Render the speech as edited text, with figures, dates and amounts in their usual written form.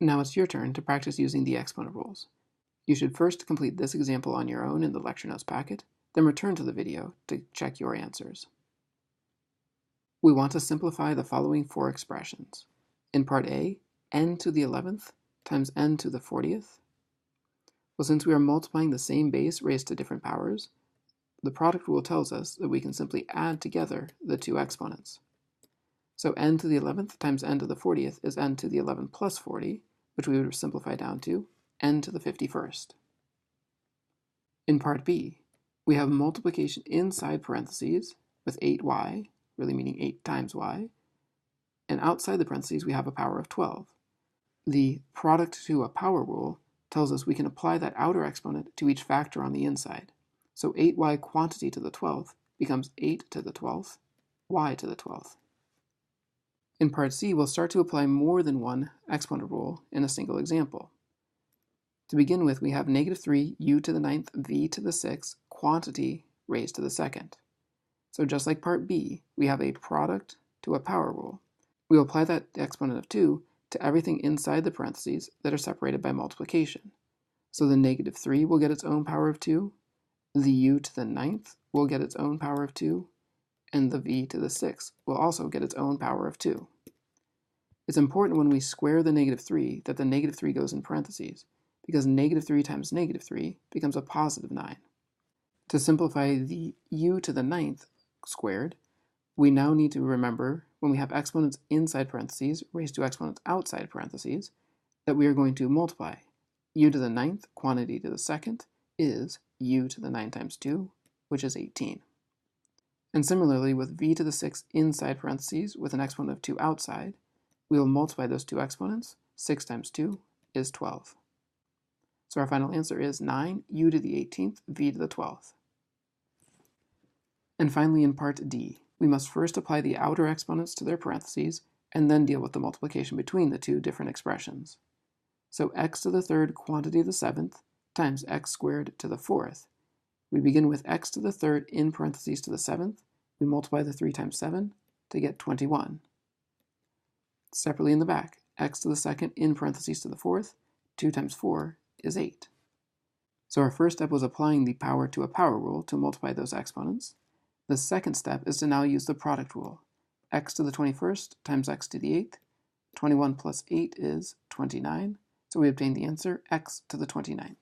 Now it's your turn to practice using the exponent rules. You should first complete this example on your own in the lecture notes packet, then return to the video to check your answers. We want to simplify the following four expressions. In part A, n to the 11th times n to the 40th. Well, since we are multiplying the same base raised to different powers, the product rule tells us that we can simply add together the two exponents. So n to the 11th times n to the 40th is n to the 11 plus 40, which we would simplify down to n to the 51st. In part B, we have multiplication inside parentheses with 8y, really meaning 8 times y, and outside the parentheses we have a power of 12. The product to a power rule tells us we can apply that outer exponent to each factor on the inside. So 8y quantity to the 12th becomes 8 to the 12th, y to the 12th. In part C, we'll start to apply more than one exponent rule in a single example. To begin with, we have negative 3 u to the 9th v to the 6th quantity raised to the 2nd. So just like part B, we have a product to a power rule. We will apply that exponent of 2 to everything inside the parentheses that are separated by multiplication. So the negative 3 will get its own power of 2, the u to the 9th will get its own power of 2, and the v to the 6th will also get its own power of 2. It's important when we square the negative 3 that the negative 3 goes in parentheses, because negative 3 times negative 3 becomes a positive 9. To simplify the u to the 9th squared, we now need to remember when we have exponents inside parentheses raised to exponents outside parentheses that we are going to multiply. U to the 9th quantity to the 2nd is u to the 9 times 2, which is 18. And similarly with v to the 6th inside parentheses with an exponent of 2 outside, we will multiply those two exponents. 6 times 2 is 12. So our final answer is 9 u to the 18th v to the 12th. And finally in part D, we must first apply the outer exponents to their parentheses and then deal with the multiplication between the two different expressions. So x to the 3rd quantity to the 7th times x squared to the 4th. We begin with x to the 3rd in parentheses to the 7th. We multiply the 3 times 7 to get 21. Separately in the back, x to the 2nd in parentheses to the 4th, 2 times 4 is 8. So our first step was applying the power to a power rule to multiply those exponents. The second step is to now use the product rule. X to the 21st times x to the 8th. 21 plus 8 is 29, so we obtain the answer x to the 29th.